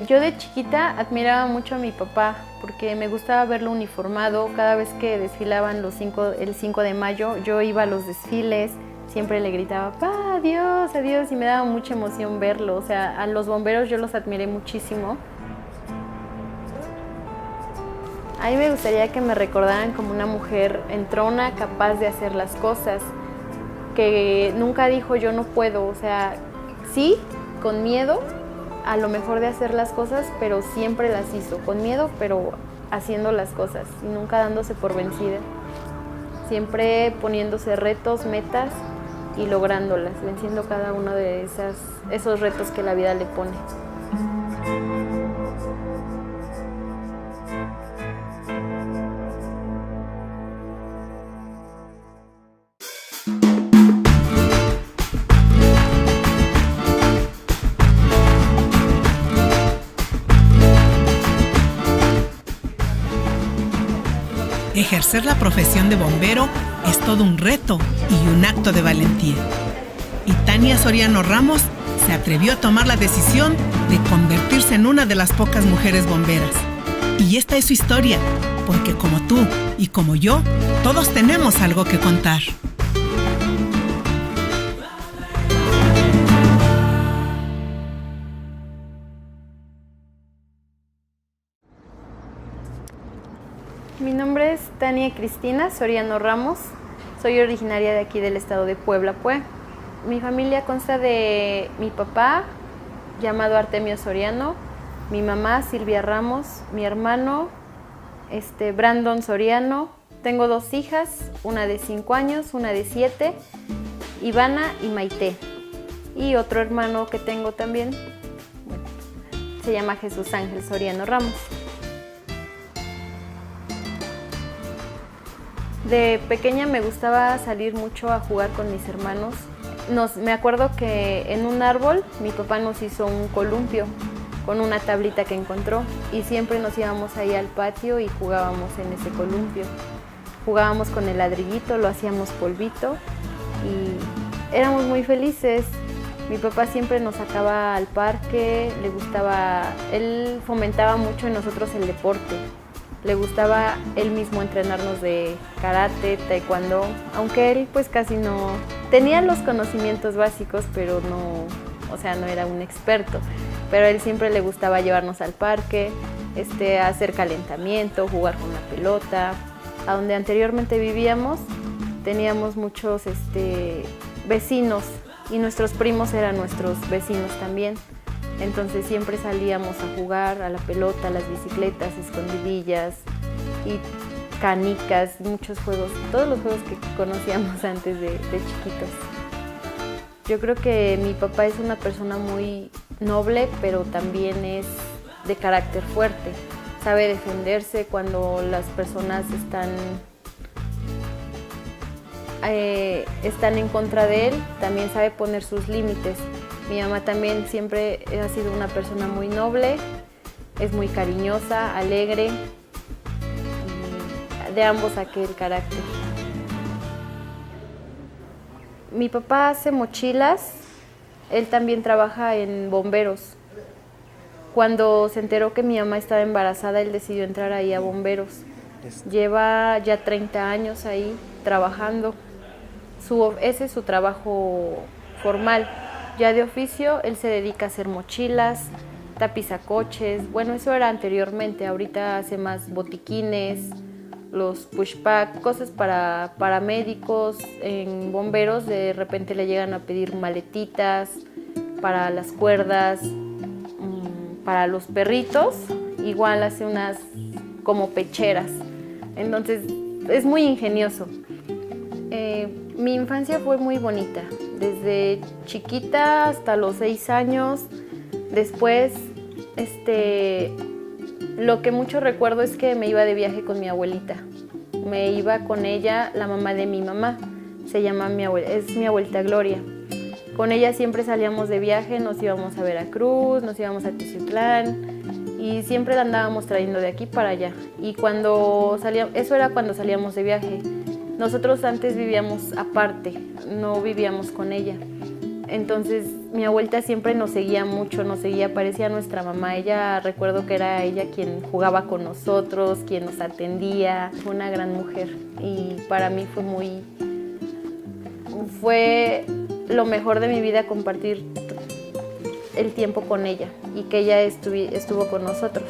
Yo de chiquita admiraba mucho a mi papá porque me gustaba verlo uniformado. Cada vez que desfilaban el 5 de mayo, yo iba a los desfiles, siempre le gritaba, "Pa, adiós, adiós", y me daba mucha emoción verlo. O sea, a los bomberos yo los admiré muchísimo. A mí me gustaría que me recordaran como una mujer entrona, capaz de hacer las cosas, que nunca dijo yo no puedo, o sea, sí, con miedo, a lo mejor de hacer las cosas, pero siempre las hizo, con miedo, pero haciendo las cosas y nunca dándose por vencida. Siempre poniéndose retos, metas y lográndolas, venciendo cada uno de esos retos que la vida le pone. Ejercer la profesión de bombero es todo un reto y un acto de valentía. Y Tania Soriano Ramos se atrevió a tomar la decisión de convertirse en una de las pocas mujeres bomberas. Y esta es su historia, porque como tú y como yo, todos tenemos algo que contar. Mi nombre es Tania Cristina Soriano Ramos. Soy originaria de aquí del estado de Puebla, Pue. Mi familia consta de mi papá, llamado Artemio Soriano, mi mamá Silvia Ramos, mi hermano Brandon Soriano. Tengo 2 hijas, una de 5 años, una de 7, Ivana y Maite. Y otro hermano que tengo también, se llama Jesús Ángel Soriano Ramos. De pequeña me gustaba salir mucho a jugar con mis hermanos. Me acuerdo que en un árbol mi papá nos hizo un columpio con una tablita que encontró y siempre nos íbamos ahí al patio y jugábamos en ese columpio. Jugábamos con el ladrillito, lo hacíamos polvito y éramos muy felices. Mi papá siempre nos sacaba al parque, él fomentaba mucho en nosotros el deporte. Le gustaba él mismo entrenarnos de karate, taekwondo, aunque él pues casi no tenía los conocimientos básicos, pero no era un experto. Pero a él siempre le gustaba llevarnos al parque, hacer calentamiento, jugar con la pelota. A donde anteriormente vivíamos teníamos muchos vecinos y nuestros primos eran nuestros vecinos también. Entonces siempre salíamos a jugar a la pelota, a las bicicletas, escondidillas y canicas, muchos juegos, todos los juegos que conocíamos antes de chiquitos. Yo creo que mi papá es una persona muy noble, pero también es de carácter fuerte. Sabe defenderse cuando las personas están en contra de él, también sabe poner sus límites. Mi mamá también siempre ha sido una persona muy noble, es muy cariñosa, alegre, de ambos saqué el carácter. Mi papá hace mochilas, él también trabaja en bomberos. Cuando se enteró que mi mamá estaba embarazada, él decidió entrar ahí a bomberos. Lleva ya 30 años ahí trabajando. Ese es su trabajo formal. Ya de oficio, él se dedica a hacer mochilas, tapizacoches. Bueno, eso era anteriormente. Ahorita hace más botiquines, los pushpack, cosas para médicos. En bomberos de repente le llegan a pedir maletitas para las cuerdas, para los perritos. Igual hace unas como pecheras. Entonces, es muy ingenioso. Mi infancia fue muy bonita. Desde chiquita hasta los 6 años. Después, lo que mucho recuerdo es que me iba de viaje con mi abuelita. Me iba con ella, la mamá de mi mamá. Es mi abuelita Gloria. Con ella siempre salíamos de viaje, nos íbamos a Veracruz, nos íbamos a Teciutlán y siempre la andábamos trayendo de aquí para allá. Y eso era cuando salíamos de viaje. Nosotros antes vivíamos aparte, no vivíamos con ella. Entonces mi abuelita siempre nos seguía mucho, parecía nuestra mamá. Ella, recuerdo que era ella quien jugaba con nosotros, quien nos atendía. Fue una gran mujer y para mí fue lo mejor de mi vida compartir el tiempo con ella y que ella estuvo con nosotros.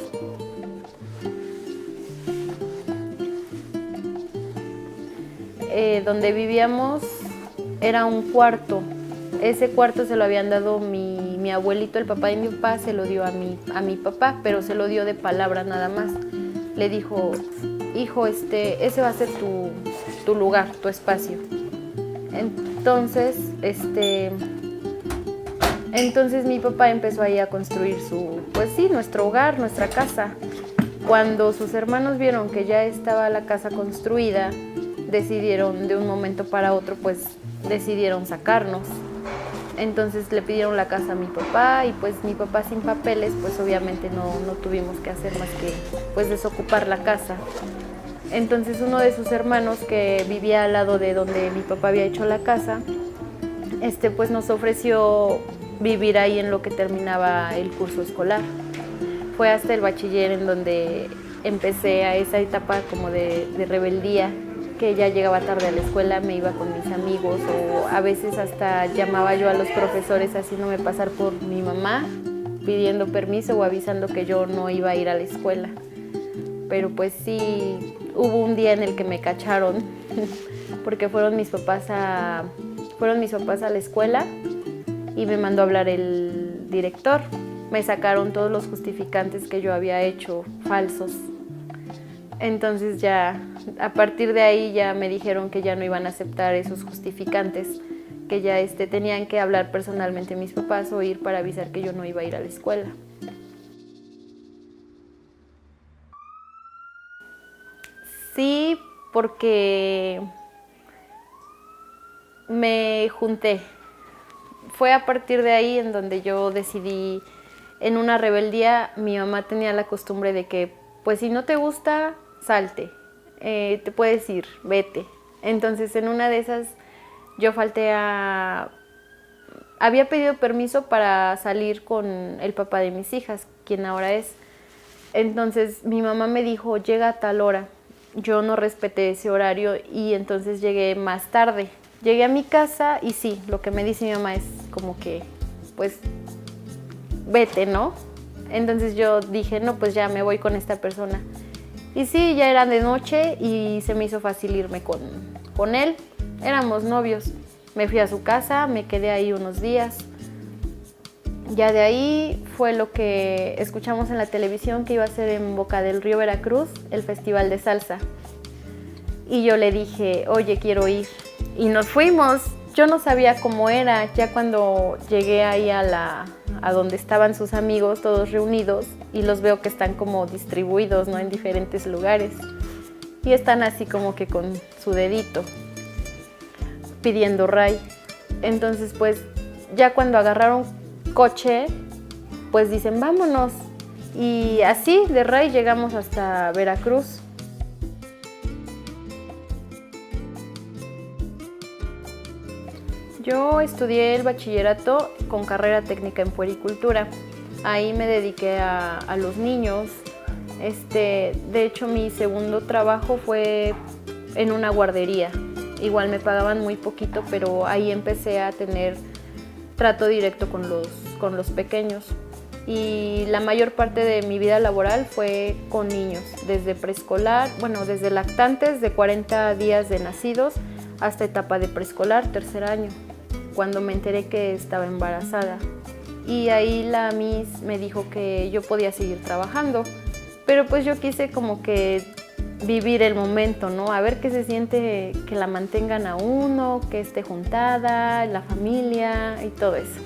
Donde vivíamos era un cuarto. Ese cuarto se lo habían dado mi abuelito, el papá de mi papá, se lo dio a mi papá, pero se lo dio de palabra nada más. Le dijo, hijo, ese va a ser tu lugar, tu espacio. Entonces mi papá empezó ahí a construir nuestro hogar, nuestra casa. Cuando sus hermanos vieron que ya estaba la casa construida, decidieron de un momento para otro, decidieron sacarnos. Entonces le pidieron la casa a mi papá y mi papá sin papeles, obviamente no tuvimos que hacer más que desocupar la casa. Entonces uno de sus hermanos que vivía al lado de donde mi papá había hecho la casa, nos ofreció vivir ahí en lo que terminaba el curso escolar. Fue hasta el bachiller en donde empecé a esa etapa como de rebeldía, que ya llegaba tarde a la escuela, me iba con mis amigos o a veces hasta llamaba yo a los profesores haciéndome pasar por mi mamá, pidiendo permiso o avisando que yo no iba a ir a la escuela. Pero sí, hubo un día en el que me cacharon porque fueron mis papás a la escuela y me mandó a hablar el director. Me sacaron todos los justificantes que yo había hecho falsos. Entonces ya, a partir de ahí ya me dijeron que ya no iban a aceptar esos justificantes, que ya tenían que hablar personalmente mis papás o ir para avisar que yo no iba a ir a la escuela. Sí, porque me junté. Fue a partir de ahí en donde yo decidí, en una rebeldía, mi mamá tenía la costumbre de que, si no te gusta, salte, te puedes ir, vete. Entonces en una de esas yo había pedido permiso para salir con el papá de mis hijas, quien ahora es. Entonces mi mamá me dijo, llega a tal hora. Yo no respeté ese horario y entonces llegué más tarde. Llegué a mi casa y sí, lo que me dice mi mamá es como que, vete, ¿no? Entonces yo dije, no, ya me voy con esta persona. Y sí, ya era de noche y se me hizo fácil irme con él. Éramos novios. Me fui a su casa, me quedé ahí unos días. Ya de ahí fue lo que escuchamos en la televisión que iba a ser en Boca del Río, Veracruz, el Festival de Salsa. Y yo le dije, oye, quiero ir. Y nos fuimos. Yo no sabía cómo era. Ya cuando llegué ahí a donde estaban sus amigos todos reunidos y los veo que están como distribuidos, ¿no?, en diferentes lugares. Y están así como que con su dedito pidiendo ray. Entonces ya cuando agarraron coche, dicen vámonos. Y así de ray llegamos hasta Veracruz. Yo estudié el bachillerato con carrera técnica en puericultura. Ahí me dediqué a los niños. De hecho, mi segundo trabajo fue en una guardería. Igual me pagaban muy poquito, pero ahí empecé a tener trato directo con los pequeños. Y la mayor parte de mi vida laboral fue con niños, desde preescolar, desde lactantes de 40 días de nacidos hasta etapa de preescolar, tercer año, cuando me enteré que estaba embarazada. Y ahí la Miss me dijo que yo podía seguir trabajando, pero yo quise como que vivir el momento, ¿no? A ver qué se siente que la mantengan a uno, que esté juntada, la familia y todo eso.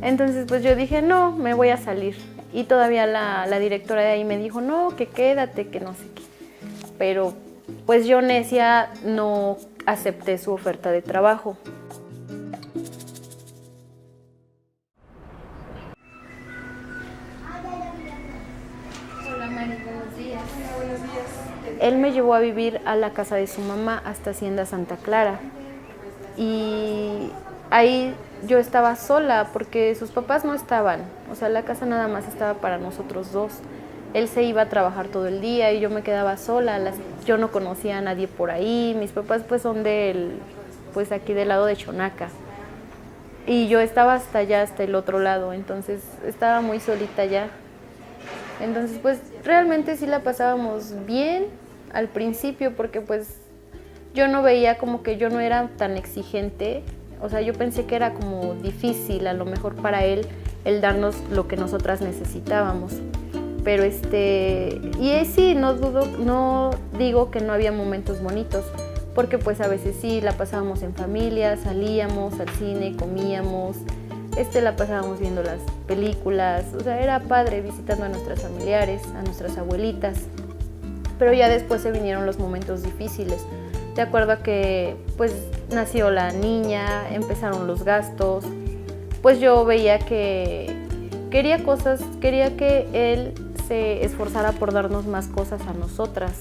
Entonces yo dije, no, me voy a salir. Y todavía la directora de ahí me dijo, no, que quédate, que no sé qué. Pero yo necia no acepté su oferta de trabajo. Él me llevó a vivir a la casa de su mamá hasta Hacienda Santa Clara y ahí yo estaba sola porque sus papás no estaban, o sea, la casa nada más estaba para nosotros dos. Él se iba a trabajar todo el día y yo me quedaba sola, yo no conocía a nadie por ahí, mis papás pues son pues aquí del lado de Chonaca. Y yo estaba hasta allá, hasta el otro lado, entonces estaba muy solita ya. Entonces pues realmente sí la pasábamos bien al principio porque pues yo no veía como que yo no era tan exigente, o sea, yo pensé que era como difícil a lo mejor para él el darnos lo que nosotras necesitábamos. Pero y sí, no digo que no había momentos bonitos, porque pues a veces sí la pasábamos en familia, salíamos al cine, comíamos, la pasábamos viendo las películas, o sea, era padre visitando a nuestras familiares, a nuestras abuelitas. Pero ya después se vinieron los momentos difíciles. De acuerdo a que pues nació la niña, empezaron los gastos, pues yo veía que quería que él se esforzara por darnos más cosas a nosotras,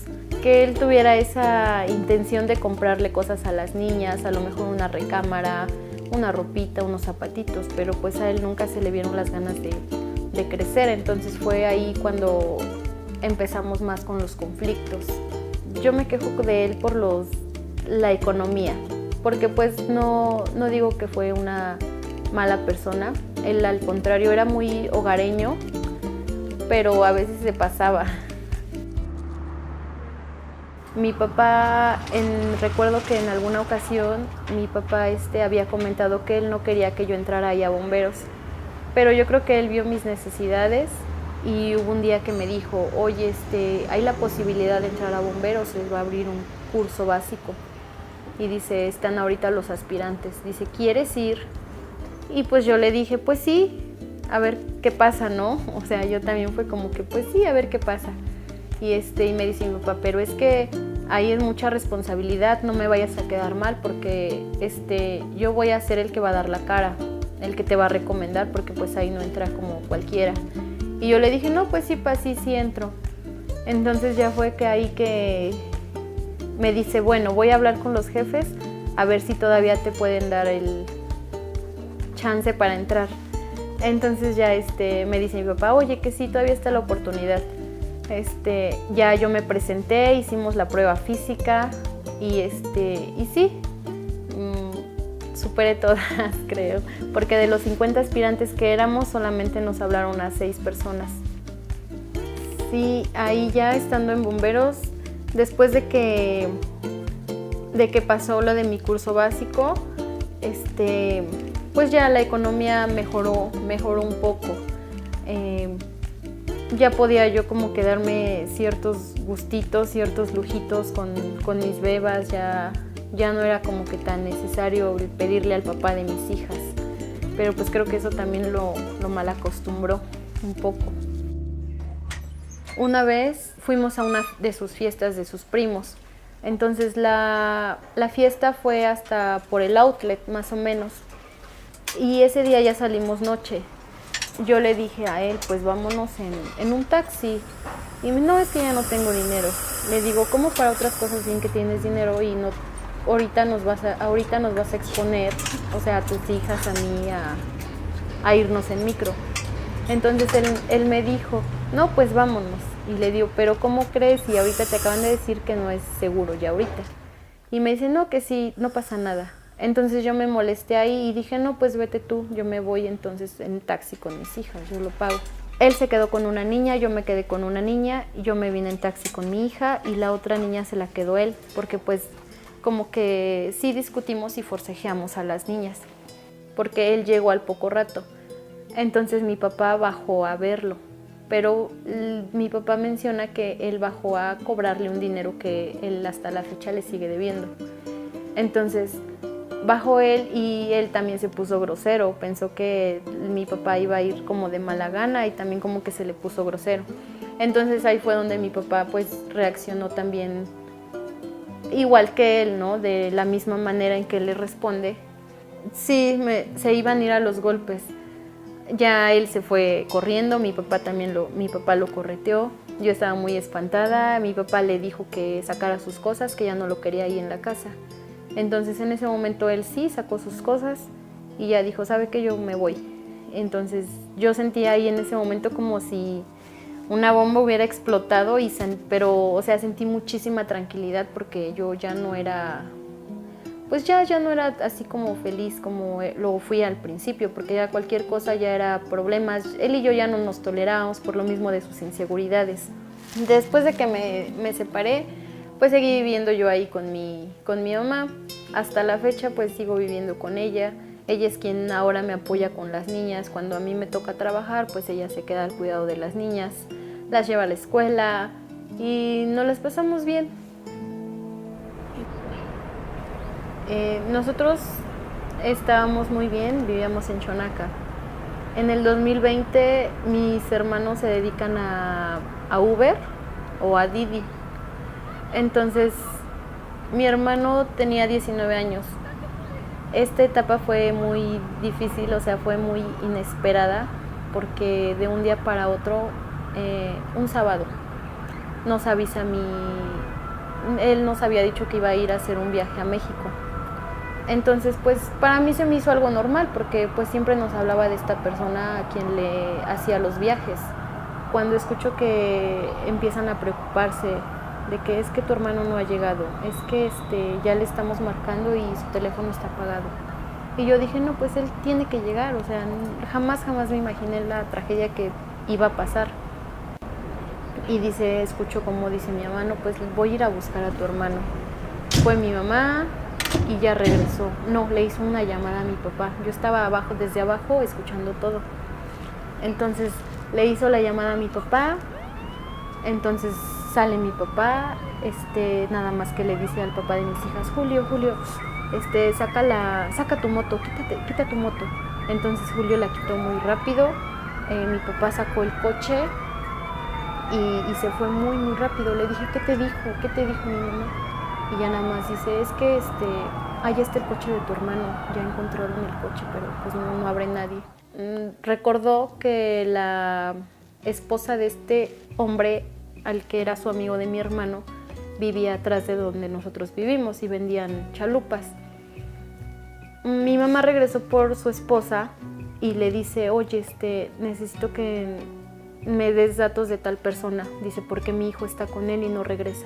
que él tuviera esa intención de comprarle cosas a las niñas, a lo mejor una recámara, una ropita, unos zapatitos, pero pues a él nunca se le vieron las ganas de crecer, entonces fue ahí cuando empezamos más con los conflictos. Yo me quejo de él por la economía, porque pues no digo que fue una mala persona, él al contrario era muy hogareño, pero a veces se pasaba. Mi papá, recuerdo que en alguna ocasión mi papá había comentado que él no quería que yo entrara ahí a bomberos, pero yo creo que él vio mis necesidades y hubo un día que me dijo, oye, hay la posibilidad de entrar a bomberos, les va a abrir un curso básico. Y dice, están ahorita los aspirantes, dice, ¿quieres ir? Y pues yo le dije, pues sí, a ver qué pasa, ¿no? O sea, yo también fue como que, pues sí, a ver qué pasa. Y me dice mi papá, pero es que ahí es mucha responsabilidad, no me vayas a quedar mal porque yo voy a ser el que va a dar la cara, el que te va a recomendar porque pues ahí no entra como cualquiera. Y yo le dije, no, pues sí, sí entro. Entonces ya fue que ahí que me dice, bueno, voy a hablar con los jefes a ver si todavía te pueden dar el chance para entrar. Entonces ya me dice mi papá, oye, que sí, todavía está la oportunidad. Ya yo me presenté, hicimos la prueba física y sí, superé todas, creo, porque de los 50 aspirantes que éramos, solamente nos hablaron a 6 personas. Sí, ahí ya estando en bomberos, después de que pasó lo de mi curso básico, pues ya la economía mejoró un poco. Ya podía yo como que darme ciertos gustitos, ciertos lujitos con mis bebas, ya no era como que tan necesario pedirle al papá de mis hijas, pero pues creo que eso también lo malacostumbró un poco. Una vez fuimos a una de sus fiestas de sus primos, entonces la fiesta fue hasta por el outlet más o menos, y ese día ya salimos noche. Yo le dije a él, pues vámonos en un taxi. Y no, es que ya no tengo dinero. Le digo, ¿cómo para otras cosas bien que tienes dinero y no ahorita nos vas a exponer, o sea, a tus hijas, a mí, a irnos en micro? Entonces él me dijo, no, pues vámonos. Y le digo, pero ¿cómo crees? Y ahorita te acaban de decir que no es seguro ya ahorita. Y me dice, no, que sí, no pasa nada. Entonces yo me molesté ahí y dije, no, pues vete tú, yo me voy entonces en taxi con mis hijas, yo lo pago. Él se quedó con una niña, yo me quedé con una niña, yo me vine en taxi con mi hija y la otra niña se la quedó él, porque pues como que sí discutimos y forcejeamos a las niñas, porque él llegó al poco rato. Entonces mi papá bajó a verlo, pero mi papá menciona que él bajó a cobrarle un dinero que él hasta la fecha le sigue debiendo. Entonces bajó él y él también se puso grosero, pensó que mi papá iba a ir como de mala gana y también como que se le puso grosero. Entonces ahí fue donde mi papá pues reaccionó también igual que él, ¿no? De la misma manera en que él le responde. Sí, se iban a ir a los golpes. Ya él se fue corriendo, mi papá lo correteó. Yo estaba muy espantada, mi papá le dijo que sacara sus cosas, que ya no lo quería ahí en la casa. Entonces en ese momento él sí sacó sus cosas y ya dijo, ¿sabe qué? Yo me voy. Entonces yo sentí ahí en ese momento como si una bomba hubiera explotado, pero o sea, sentí muchísima tranquilidad porque yo ya no era, pues ya no era así como feliz como lo fui al principio, porque ya cualquier cosa ya era problemas. Él y yo ya no nos tolerábamos por lo mismo de sus inseguridades. Después de que me separé, pues seguí viviendo yo ahí con mi mamá. Hasta la fecha pues sigo viviendo con ella. Ella es quien ahora me apoya con las niñas. Cuando a mí me toca trabajar, pues ella se queda al cuidado de las niñas, las lleva a la escuela y nos las pasamos bien. Nosotros estábamos muy bien, vivíamos en Xonaca. En el 2020 mis hermanos se dedican a Uber o a Didi. Entonces mi hermano tenía 19 años. Esta etapa fue muy difícil, o sea, fue muy inesperada porque de un día para otro, un sábado, nos avisa él nos había dicho que iba a ir a hacer un viaje a México. Entonces, pues para mí se me hizo algo normal porque pues siempre nos hablaba de esta persona a quien le hacía los viajes. Cuando escucho que empiezan a preocuparse de que es que tu hermano no ha llegado, es que ya le estamos marcando y su teléfono está apagado. Y yo dije, no, pues él tiene que llegar, o sea, jamás me imaginé la tragedia que iba a pasar. Y escucho como dice mi mamá, no, pues voy a ir a buscar a tu hermano. Fue mi mamá y ya regresó. No, le hizo una llamada a mi papá. Yo estaba desde abajo, escuchando todo. Entonces le hizo la llamada a mi papá. Entonces sale mi papá, nada más que le dice al papá de mis hijas, Julio, saca tu moto, quita tu moto. Entonces Julio la quitó muy rápido. Mi papá sacó el coche y se fue muy rápido. Le dije, ¿qué te dijo mi mamá? Y ya nada más dice, es que ahí está el coche de tu hermano, ya encontraron el coche, pero pues no abre nadie. Recordó que la esposa de este hombre, al que era su amigo de mi hermano, vivía atrás de donde nosotros vivimos y vendían chalupas. Mi mamá regresó por su esposa y le dice, oye, necesito que me des datos de tal persona, dice, porque mi hijo está con él y no regresa.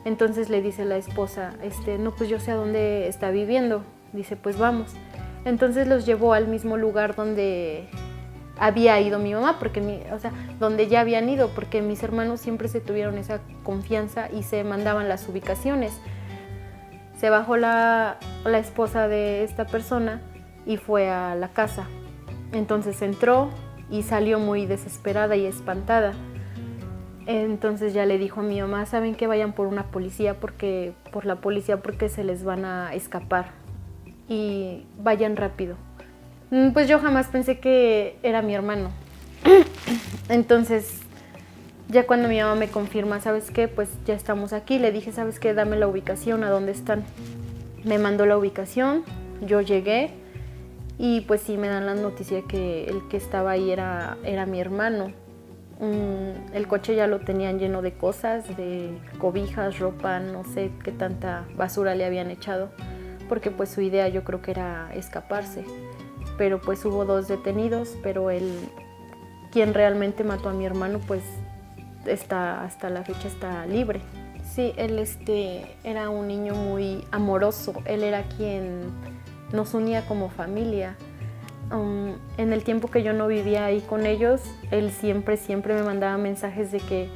Entonces le dice la esposa, no, pues yo sé a dónde está viviendo, dice, pues vamos. Entonces los llevó al mismo lugar donde había ido mi mamá, donde ya habían ido, porque mis hermanos siempre se tuvieron esa confianza y se mandaban las ubicaciones. Se bajó la esposa de esta persona y fue a la casa. Entonces entró y salió muy desesperada y espantada. Entonces ya le dijo a mi mamá, ¿saben qué? Vayan por la policía porque se les van a escapar y vayan rápido. Pues yo jamás pensé que era mi hermano. Entonces ya cuando mi mamá me confirma, ¿sabes qué? Pues ya estamos aquí. Le dije, ¿sabes qué? Dame la ubicación, ¿a dónde están? Me mandó la ubicación, yo llegué y pues sí me dan la noticia que el que estaba ahí era mi hermano. El coche ya lo tenían lleno de cosas, de cobijas, ropa, no sé qué tanta basura le habían echado, porque pues su idea yo creo que era escaparse. Pero pues hubo 2 detenidos, pero quien realmente mató a mi hermano pues hasta la fecha está libre. Sí, él era un niño muy amoroso, él era quien nos unía como familia. En el tiempo que yo no vivía ahí con ellos, él siempre me mandaba mensajes de que,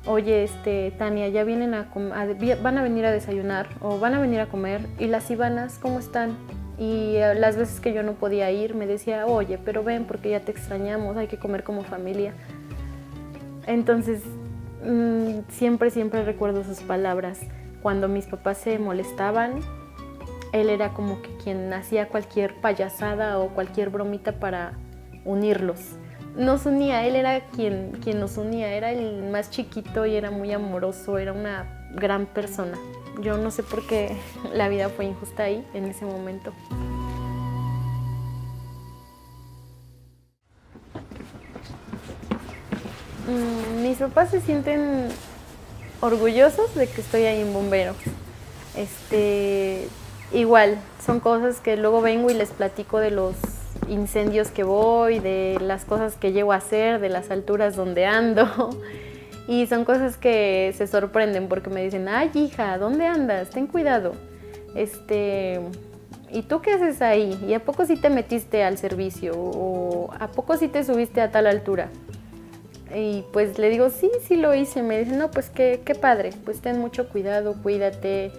oye, Tania, ya van a venir a desayunar o van a venir a comer, y las Ivanas, ¿cómo están? Y las veces que yo no podía ir me decía, oye, pero ven porque ya te extrañamos, hay que comer como familia. Entonces siempre recuerdo sus palabras. Cuando mis papás se molestaban, él era como que quien hacía cualquier payasada o cualquier bromita para unirlos. Nos unía, él era quien nos unía, era el más chiquito y era muy amoroso, era una gran persona. Yo no sé por qué la vida fue injusta ahí, en ese momento. Mis papás se sienten orgullosos de que estoy ahí en Bomberos. Igual, son cosas que luego vengo y les platico de los incendios que voy, de las cosas que llego a hacer, de las alturas donde ando. Y son cosas que se sorprenden porque me dicen, ay hija, ¿dónde andas? Ten cuidado. ¿Y tú qué haces ahí? ¿Y a poco sí te metiste al servicio? ¿O a poco sí te subiste a tal altura? Y pues le digo, sí, sí lo hice. Me dicen, no, pues qué padre, pues ten mucho cuidado, cuídate.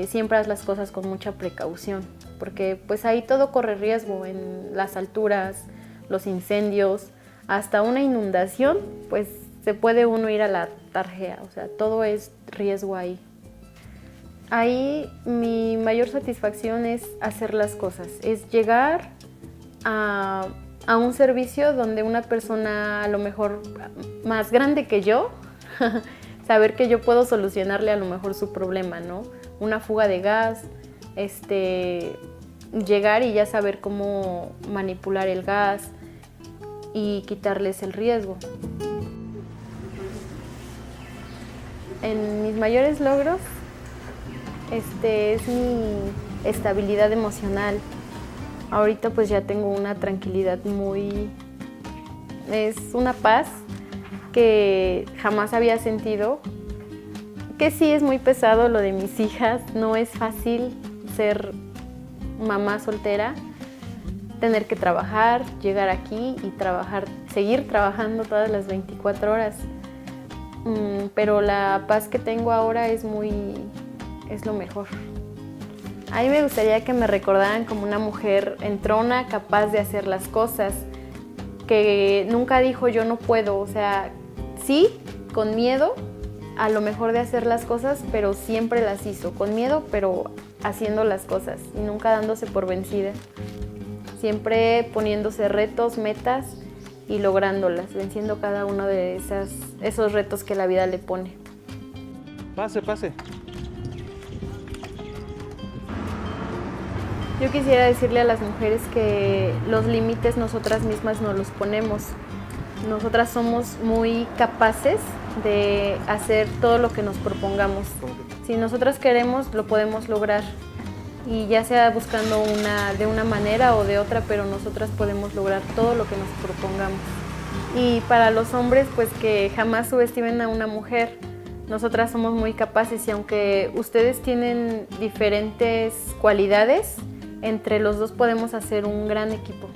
Siempre haz las cosas con mucha precaución, porque pues ahí todo corre riesgo, en las alturas, los incendios, hasta una inundación, pues se puede uno ir a la tarjea, o sea, todo es riesgo ahí. Ahí mi mayor satisfacción es hacer las cosas, es llegar a un servicio donde una persona a lo mejor más grande que yo, saber que yo puedo solucionarle a lo mejor su problema, ¿no? Una fuga de gas, llegar y ya saber cómo manipular el gas y quitarles el riesgo. En mis mayores logros es mi estabilidad emocional. Ahorita pues ya tengo una tranquilidad es una paz que jamás había sentido, que sí es muy pesado lo de mis hijas, no es fácil ser mamá soltera, tener que trabajar, llegar aquí y trabajar, seguir trabajando todas las 24 horas. Pero la paz que tengo ahora es lo mejor. A mí me gustaría que me recordaran como una mujer entrona, capaz de hacer las cosas, que nunca dijo yo no puedo, o sea, sí, con miedo, a lo mejor de hacer las cosas, pero siempre las hizo, con miedo, pero haciendo las cosas y nunca dándose por vencida. Siempre poniéndose retos, metas y lográndolas, venciendo cada uno de esos retos que la vida le pone. Pase, pase. Yo quisiera decirle a las mujeres que los límites nosotras mismas nos los ponemos. Nosotras somos muy capaces de hacer todo lo que nos propongamos. Si nosotras queremos, lo podemos lograr. Y ya sea buscando de una manera o de otra, pero nosotras podemos lograr todo lo que nos propongamos. Y para los hombres, pues que jamás subestimen a una mujer. Nosotras somos muy capaces y aunque ustedes tienen diferentes cualidades, entre los dos podemos hacer un gran equipo.